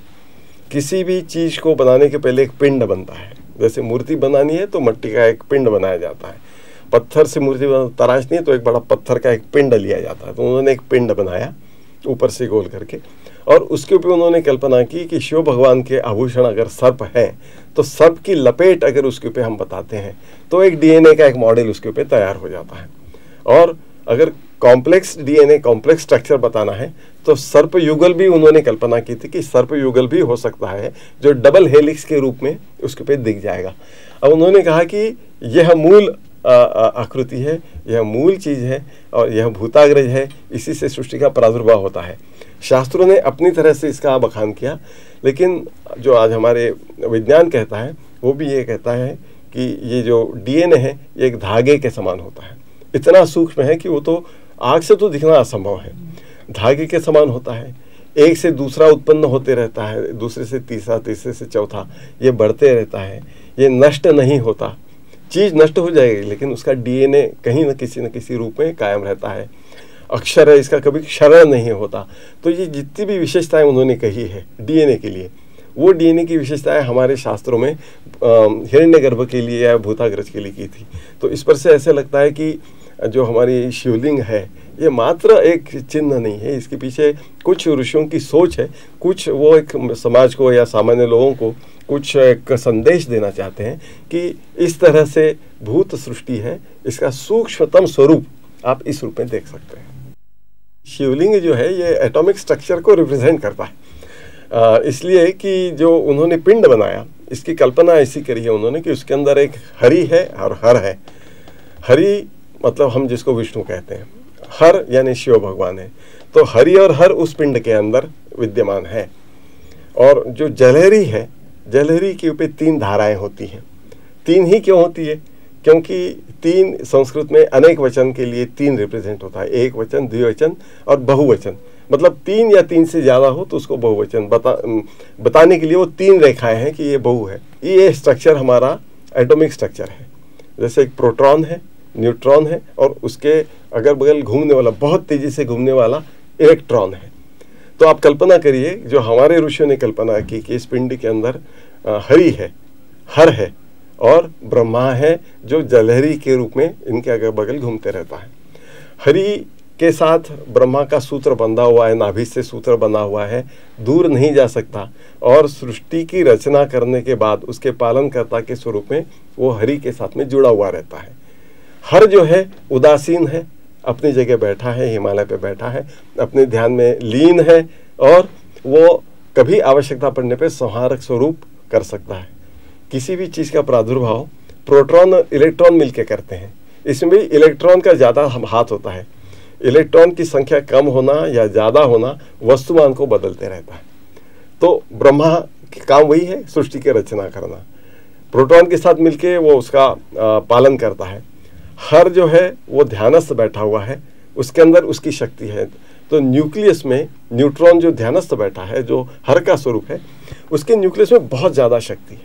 किसी भी चीज को बनाने के पहले एक पिंड बनता है। जैसे मूर्ति बनानी है तो मिट्टी का एक पिंड बनाया जाता है, पत्थर से मूर्ति तराशनी है तो एक बड़ा पत्थर का एक पिंड लिया जाता है। तो उन्होंने एक पिंड बनाया ऊपर से गोल करके और उसके ऊपर उन्होंने कल्पना की कि शिव भगवान के आभूषण अगर सर्प है तो सर्प की लपेट अगर उसके ऊपर हम बताते हैं तो एक डीएनए का एक मॉडल उसके ऊपर तैयार हो जाता है। और अगर कॉम्प्लेक्स डीएनए, कॉम्प्लेक्स स्ट्रक्चर बताना है तो सर्प युगल भी उन्होंने कल्पना की थी कि सर्प युगल भी हो सकता है जो डबल हेलिक्स के रूप में उसके पे दिख जाएगा। अब उन्होंने कहा कि यह मूल आकृति है, यह मूल चीज है और यह भूताग्रज है, इसी से सृष्टि का प्रादुर्भाव होता है। शास्त्रों ने अपनी तरह से इसका बखान किया, लेकिन जो आज हमारे विज्ञान कहता है वो भी ये कहता है कि ये जो डीएनए है ये एक धागे के समान होता है। इतना सूक्ष्म है कि वो तो आँख से तो दिखना असंभव है, धागे के समान होता है। एक से दूसरा उत्पन्न होते रहता है, दूसरे से तीसरा, तीसरे से चौथा, ये बढ़ते रहता है, ये नष्ट नहीं होता। चीज नष्ट हो जाएगी लेकिन उसका डीएनए कहीं न किसी रूप में कायम रहता है। अक्षर है, इसका कभी क्षरण नहीं होता। तो ये जितनी भी विशेषताएं उन्होंने कही है डीएनए के लिए, वो डीएनए की विशेषताएं हमारे शास्त्रों में हिरण्यगर्भ के लिए या भूताग्रज के लिए की थी। तो इस पर से ऐसे लगता है कि जो हमारी शिवलिंग है ये मात्र एक चिन्ह नहीं है, इसके पीछे कुछ ऋषियों की सोच है, कुछ वो एक समाज को या सामान्य लोगों को कुछ एक संदेश देना चाहते हैं कि इस तरह से भूत सृष्टि है, इसका सूक्ष्मतम स्वरूप आप इस रूप में देख सकते हैं। शिवलिंग जो है ये एटॉमिक स्ट्रक्चर को रिप्रेजेंट करता है, इसलिए कि जो उन्होंने पिंड बनाया इसकी कल्पना ऐसी करी है उन्होंने कि उसके अंदर एक हरि है और हर है। हरि मतलब हम जिसको विष्णु कहते हैं, हर यानी शिव भगवान है। तो हरि और हर उस पिंड के अंदर विद्यमान है। और जो जलहरी है, जलहरी के ऊपर 3 धाराएं होती हैं। 3 ही क्यों होती है? क्योंकि 3 संस्कृत में अनेक वचन के लिए 3 रिप्रेजेंट होता है, एक वचन, द्विवचन और बहुवचन। मतलब 3 या 3 से ज्यादा हो तो उसको बहुवचन बताने के लिए वो 3 रेखाएं हैं कि ये बहु है। ये स्ट्रक्चर हमारा एटॉमिक स्ट्रक्चर है। जैसे एक प्रोटॉन है, न्यूट्रॉन है और उसके अगल बगल घूमने वाला, बहुत तेजी से घूमने वाला इलेक्ट्रॉन है। तो आप कल्पना करिए जो हमारे ऋषियों ने कल्पना की कि इस पिंड के अंदर हरि है, हर है और ब्रह्मा है जो जलहरी के रूप में इनके अगल बगल घूमते रहता है। हरि के साथ ब्रह्मा का सूत्र बंधा हुआ है, नाभि से सूत्र बना हुआ है, दूर नहीं जा सकता, और सृष्टि की रचना करने के बाद उसके पालनकर्ता के स्वरूप में वो हरि के साथ में जुड़ा हुआ रहता है। हर जो है उदासीन है, अपनी जगह बैठा है, हिमालय पे बैठा है, अपने ध्यान में लीन है, और वो कभी आवश्यकता पड़ने पे संहारक स्वरूप कर सकता है। किसी भी चीज़ का प्रादुर्भाव प्रोटॉन इलेक्ट्रॉन मिलके करते हैं, इसमें भी इलेक्ट्रॉन का ज़्यादा हाथ होता है। इलेक्ट्रॉन की संख्या कम होना या ज़्यादा होना वस्तुमान को बदलते रहता है। तो ब्रह्मा का काम वही है, सृष्टि की रचना करना। प्रोटॉन के साथ मिलके वो उसका पालन करता है। हर जो है वो ध्यानस्थ बैठा हुआ है, उसके अंदर उसकी शक्ति है। तो न्यूक्लियस में न्यूट्रॉन जो ध्यानस्थ बैठा है, जो हर का स्वरूप है, उसके न्यूक्लियस में बहुत ज़्यादा शक्ति है,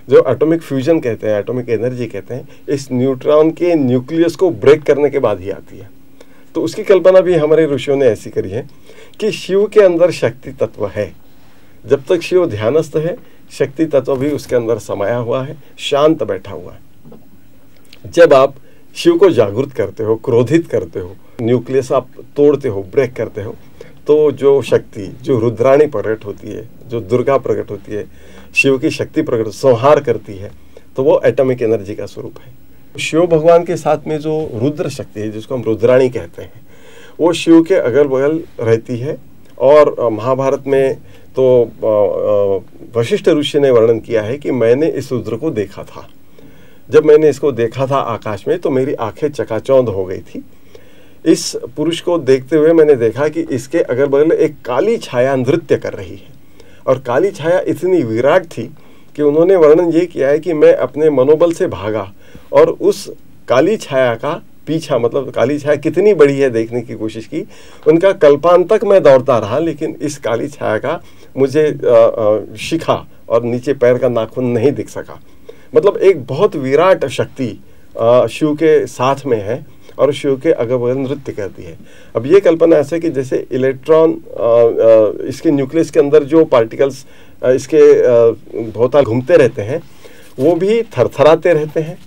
जो एटॉमिक फ्यूजन कहते हैं, एटॉमिक एनर्जी कहते हैं। इस न्यूट्रॉन के न्यूक्लियस को ब्रेक करने के बाद ही आती है। तो उसकी कल्पना भी हमारे ऋषियों ने ऐसी करी है कि शिव के अंदर शक्ति तत्व है। जब तक शिव ध्यानस्थ है, शक्ति तत्व भी उसके अंदर समाया हुआ है, शांत बैठा हुआ है। जब आप शिव को जागृत करते हो, क्रोधित करते हो, न्यूक्लियस आप तोड़ते हो, ब्रेक करते हो, तो जो शक्ति, जो रुद्राणी प्रकट होती है, जो दुर्गा प्रकट होती है, शिव की शक्ति प्रकट संहार करती है, तो वो एटॉमिक एनर्जी का स्वरूप है। शिव भगवान के साथ में जो रुद्र शक्ति है, जिसको हम रुद्राणी कहते हैं, वो शिव के अगल बगल रहती है। और महाभारत में तो वशिष्ठ ऋषि ने वर्णन किया है कि मैंने इस रुद्र को देखा था। जब मैंने इसको देखा था आकाश में, तो मेरी आंखें चकाचौंध हो गई थी। इस पुरुष को देखते हुए मैंने देखा कि इसके अगल बगल एक काली छाया नृत्य कर रही है, और काली छाया इतनी विराट थी कि उन्होंने वर्णन ये किया है कि मैं अपने मनोबल से भागा और उस काली छाया का पीछा, मतलब काली छाया कितनी बड़ी है देखने की कोशिश की। उनका कल्पांत तक मैं दौड़ता रहा, लेकिन इस काली छाया का मुझे शिखा और नीचे पैर का नाखून नहीं दिख सका। मतलब एक बहुत विराट शक्ति शिव के साथ में है और शिव के अगल बगल नृत्य करती है। अब ये कल्पना ऐसे कि जैसे इलेक्ट्रॉन इसके न्यूक्लियस के अंदर जो पार्टिकल्स इसके भौताल घूमते रहते हैं, वो भी थरथराते रहते हैं,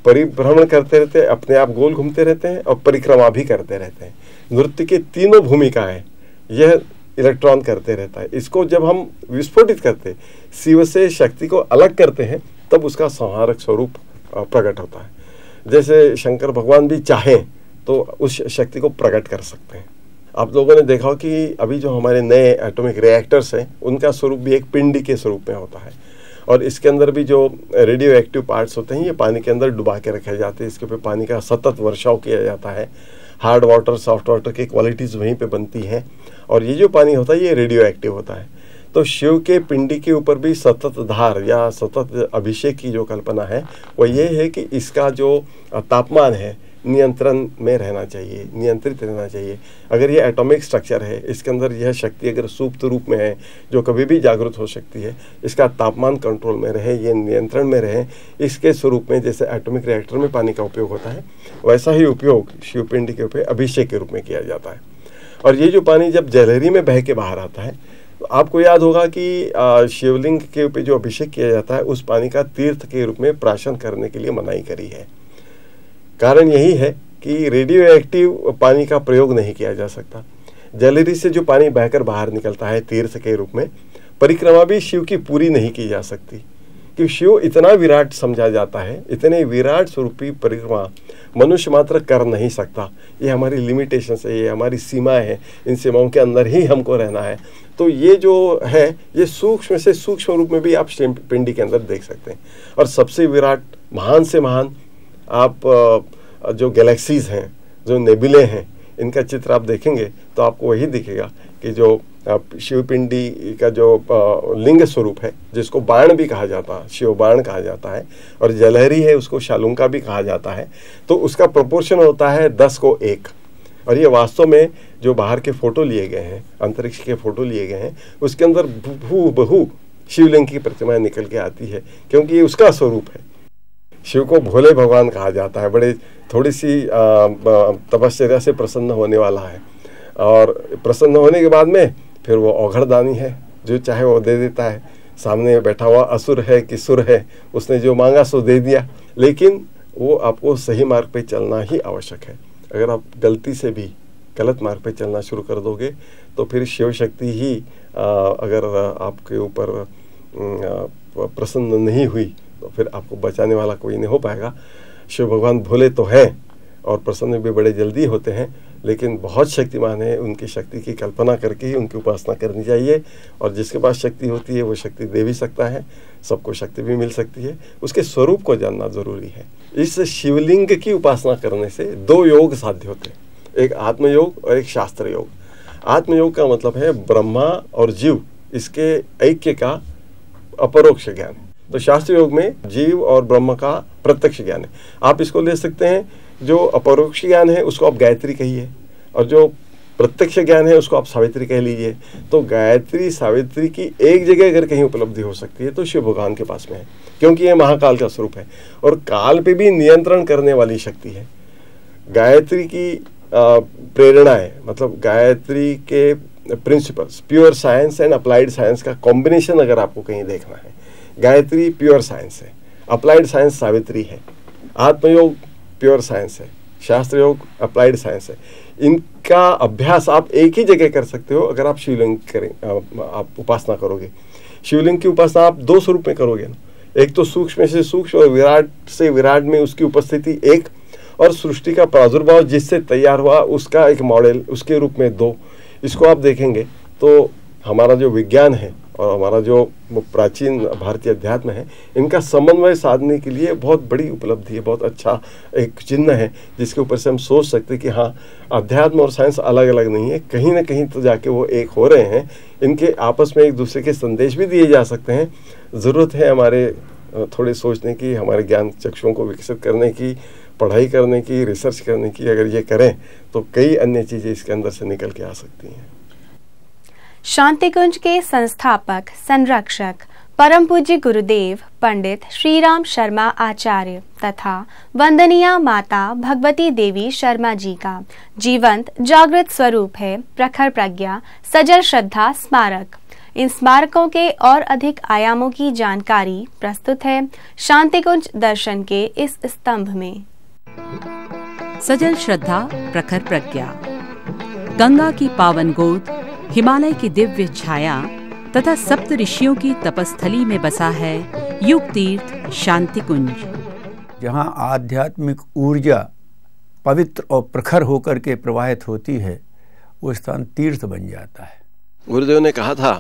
परिभ्रमण करते रहते हैं, अपने आप गोल घूमते रहते हैं और परिक्रमा भी करते रहते हैं। नृत्य की तीनों भूमिकाएं यह इलेक्ट्रॉन करते रहता है। इसको जब हम विस्फोटित करते, शिव से शक्ति को अलग करते हैं, तब उसका संहारक स्वरूप प्रकट होता है। जैसे शंकर भगवान भी चाहें तो उस शक्ति को प्रकट कर सकते हैं। आप लोगों ने देखा हो कि अभी जो हमारे नए एटॉमिक रिएक्टर्स हैं, उनका स्वरूप भी एक पिंडी के स्वरूप में होता है, और इसके अंदर भी जो रेडियो एक्टिव पार्ट्स होते हैं, ये पानी के अंदर डुबा के रखे जाते हैं। इसके ऊपर पानी का सतत वर्षाव किया जाता है। हार्ड वाटर, सॉफ्ट वाटर की क्वालिटीज़ वहीं पे बनती हैं, और ये जो पानी होता है ये रेडियो एक्टिव होता है। तो शिव के पिंडी के ऊपर भी सतत धार या सतत अभिषेक की जो कल्पना है, वो ये है कि इसका जो तापमान है नियंत्रण में रहना चाहिए, नियंत्रित रहना चाहिए। अगर ये एटॉमिक स्ट्रक्चर है, इसके अंदर यह शक्ति अगर सुप्त रूप में है, जो कभी भी जागृत हो सकती है, इसका तापमान कंट्रोल में रहे, ये नियंत्रण में रहे, इसके स्वरूप में जैसे एटॉमिक रिएक्टर में पानी का उपयोग होता है, वैसा ही उपयोग शिवपिंडी के ऊपर अभिषेक के रूप में किया जाता है। और ये जो पानी जब जलहरी में बह के बाहर आता है, तो आपको याद होगा कि शिवलिंग के ऊपर जो अभिषेक किया जाता है, उस पानी का तीर्थ के रूप में प्राशन करने के लिए मनाही करी है। कारण यही है कि रेडियो एक्टिव पानी का प्रयोग नहीं किया जा सकता। जलहरी से जो पानी बहकर बाहर निकलता है तीर्थ के रूप में, परिक्रमा भी शिव की पूरी नहीं की जा सकती, कि शिव इतना विराट समझा जाता है। इतने विराट स्वरूपी परिक्रमा मनुष्य मात्र कर नहीं सकता। ये हमारी लिमिटेशन है, ये हमारी सीमाएं हैं, इन सीमाओं के अंदर ही हमको रहना है। तो ये जो है, ये सूक्ष्म से सूक्ष्म रूप में भी आप पिंडी के अंदर देख सकते हैं। और सबसे विराट, महान से महान आप जो गैलेक्सीज हैं, जो नेबुले हैं, इनका चित्र आप देखेंगे तो आपको वही दिखेगा कि जो शिवपिंडी का जो लिंग स्वरूप है, जिसको बाण भी कहा जाता है, शिव बाण कहा जाता है, और जलहरी है उसको शालुंका भी कहा जाता है, तो उसका प्रोपोर्शन होता है 10:1। और ये वास्तव में जो बाहर के फोटो लिए गए हैं, अंतरिक्ष के फोटो लिए गए हैं, उसके अंदर बहु शिवलिंग की प्रतिमा निकल के आती है, क्योंकि ये उसका स्वरूप है। शिव को भोले भगवान कहा जाता है, बड़े थोड़ी सी तपश्चर्या से प्रसन्न होने वाला है, और प्रसन्न होने के बाद में फिर वो औघड़दानी है, जो चाहे वो दे देता है। सामने बैठा हुआ असुर है कि सुर है, उसने जो मांगा सो दे दिया, लेकिन वो आपको सही मार्ग पे चलना ही आवश्यक है। अगर आप गलती से भी गलत मार्ग पे चलना शुरू कर दोगे तो फिर शिव शक्ति ही अगर आपके ऊपर प्रसन्न नहीं हुई तो फिर आपको बचाने वाला कोई नहीं हो पाएगा। शिव भगवान भोले तो हैं और प्रसन्न भी बड़े जल्दी होते हैं, लेकिन बहुत शक्तिमान है, उनकी शक्ति की कल्पना करके ही उनकी उपासना करनी चाहिए। और जिसके पास शक्ति होती है वो शक्ति दे भी सकता है, सबको शक्ति भी मिल सकती है, उसके स्वरूप को जानना जरूरी है। इस शिवलिंग की उपासना करने से 2 योग साध्य होते हैं, एक आत्मयोग और एक शास्त्र योग। आत्मयोग का मतलब है ब्रह्मा और जीव इसके ऐक्य का अपरोक्ष ज्ञान। तो शास्त्र योग में जीव और ब्रह्म का प्रत्यक्ष ज्ञान है। आप इसको ले सकते हैं, जो अपरोक्ष ज्ञान है उसको आप गायत्री कहिए और जो प्रत्यक्ष ज्ञान है उसको आप सावित्री कह लीजिए। तो गायत्री सावित्री की एक जगह अगर कहीं उपलब्धि हो सकती है तो शिव भगवान के पास में है, क्योंकि ये महाकाल का स्वरूप है और काल पे भी नियंत्रण करने वाली शक्ति है। गायत्री की प्रेरणा है, मतलब गायत्री के principles, pure science and applied science का कॉम्बिनेशन अगर आपको कहीं देखना है, गायत्री प्योर साइंस है, अप्लाइड साइंस सावित्री है, आत्मयोग प्योर साइंस है, शास्त्र योग अप्लाइड साइंस है। इनका अभ्यास आप एक ही जगह कर सकते हो अगर आप शिवलिंग करें, आप उपासना करोगे। शिवलिंग की उपासना आप 2 स्वरूप में करोगे ना, एक तो सूक्ष्म से सूक्ष्म और विराट से विराट में उसकी उपस्थिति एक, और सृष्टि का प्रादुर्भाव जिससे तैयार हुआ उसका एक मॉडल, उसके रूप में 2। इसको आप देखेंगे तो हमारा जो विज्ञान है और हमारा जो प्राचीन भारतीय अध्यात्म है, इनका समन्वय साधने के लिए बहुत बड़ी उपलब्धि है, बहुत अच्छा एक चिन्ह है जिसके ऊपर से हम सोच सकते हैं कि हाँ, अध्यात्म और साइंस अलग अलग नहीं है, कहीं ना कहीं तो जाके वो एक हो रहे हैं। इनके आपस में एक दूसरे के संदेश भी दिए जा सकते हैं। ज़रूरत है हमारे थोड़े सोचने की, हमारे ज्ञान चक्षुओं को विकसित करने की, पढ़ाई करने की, रिसर्च करने की। अगर ये करें तो कई अन्य चीज़ें इसके अंदर से निकल के आ सकती हैं। शांति कुंज के संस्थापक संरक्षक परम पूज्य गुरुदेव पंडित श्रीराम शर्मा आचार्य तथा वंदनीय माता भगवती देवी शर्मा जी का जीवंत जागृत स्वरूप है प्रखर प्रज्ञा सजल श्रद्धा स्मारक। इन स्मारकों के और अधिक आयामों की जानकारी प्रस्तुत है शांति कुंज दर्शन के इस स्तंभ में। सजल श्रद्धा प्रखर प्रज्ञा, गंगा की पावन गोद, हिमालय की दिव्य छाया तथा सप्त ऋषियों की तपस्थली में बसा है युग तीर्थ शांति कुंज, जहाँ आध्यात्मिक ऊर्जा पवित्र और प्रखर होकर के प्रवाहित होती है, वो स्थान तीर्थ बन जाता है। गुरुदेव ने कहा था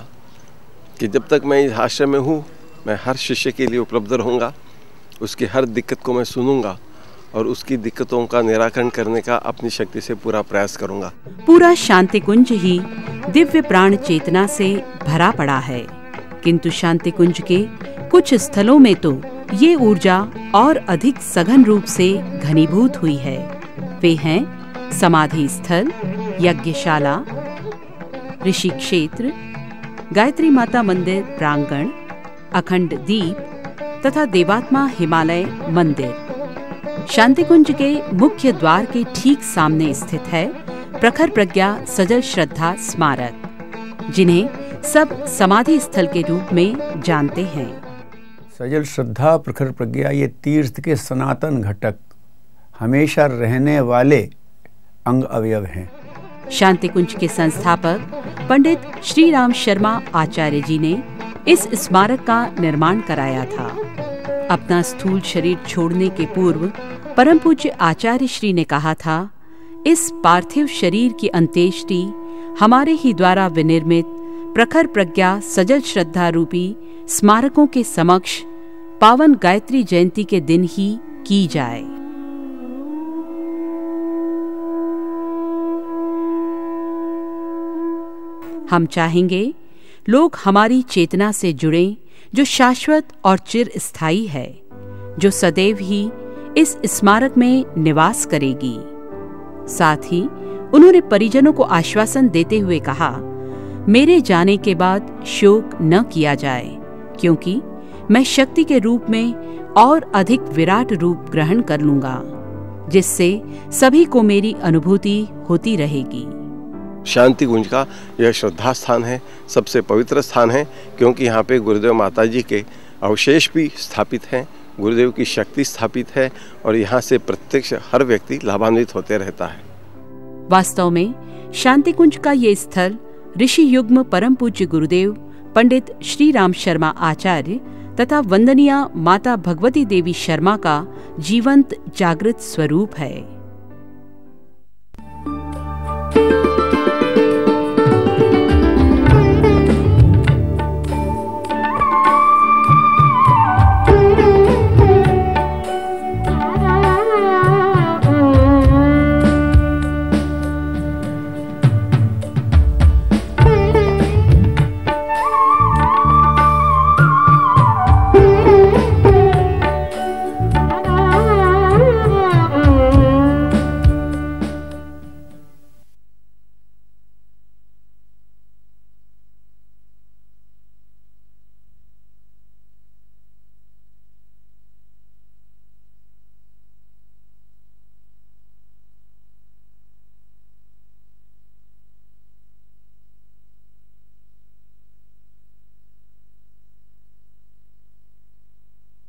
कि जब तक मैं इस आश्रम में हूँ, मैं हर शिष्य के लिए उपलब्ध रहूँगा, उसकी हर दिक्कत को मैं सुनूंगा और उसकी दिक्कतों का निराकरण करने का अपनी शक्ति से पूरा प्रयास करूंगा। पूरा शांति कुंज ही दिव्य प्राण चेतना से भरा पड़ा है, किंतु शांति कुंज के कुछ स्थलों में तो ये ऊर्जा और अधिक सघन रूप से घनीभूत हुई है। वे हैं समाधि स्थल, यज्ञशाला, ऋषि क्षेत्र, गायत्री माता मंदिर प्रांगण, अखंड दीप तथा देवात्मा हिमालय मंदिर। शांति कुंज के मुख्य द्वार के ठीक सामने स्थित है प्रखर प्रज्ञा सजल श्रद्धा स्मारक, जिन्हें सब समाधि स्थल के रूप में जानते हैं। सजल श्रद्धा प्रखर प्रज्ञा ये तीर्थ के सनातन घटक, हमेशा रहने वाले अंग अवयव हैं। शांति कुंज के संस्थापक पंडित श्रीराम शर्मा आचार्य जी ने इस स्मारक का निर्माण कराया था। अपना स्थूल शरीर छोड़ने के पूर्व परम पूज्य आचार्य श्री ने कहा था, इस पार्थिव शरीर की अंत्येष्टि हमारे ही द्वारा विनिर्मित प्रखर प्रज्ञा सजल श्रद्धा रूपी स्मारकों के समक्ष पावन गायत्री जयंती के दिन ही की जाए। हम चाहेंगे लोग हमारी चेतना से जुड़ें, जो शाश्वत और चिर स्थायी है, जो सदैव ही इस स्मारक में निवास करेगी। साथ ही उन्होंने परिजनों को आश्वासन देते हुए कहा, मेरे जाने के बाद शोक न किया जाए, क्योंकि मैं शक्ति के रूप में और अधिक विराट रूप ग्रहण कर लूंगा, जिससे सभी को मेरी अनुभूति होती रहेगी। शांति कुंज का यह श्रद्धा स्थान है, सबसे पवित्र स्थान है, क्योंकि यहाँ पे गुरुदेव माता जी के अवशेष भी स्थापित हैं, गुरुदेव की शक्ति स्थापित है और यहाँ से प्रत्यक्ष हर व्यक्ति लाभान्वित होते रहता है। वास्तव में शांति कुंज का ये स्थल ऋषि युग्म परम पूज्य गुरुदेव पंडित श्री राम शर्मा आचार्य तथा वंदनीय माता भगवती देवी शर्मा का जीवंत जागृत स्वरूप है।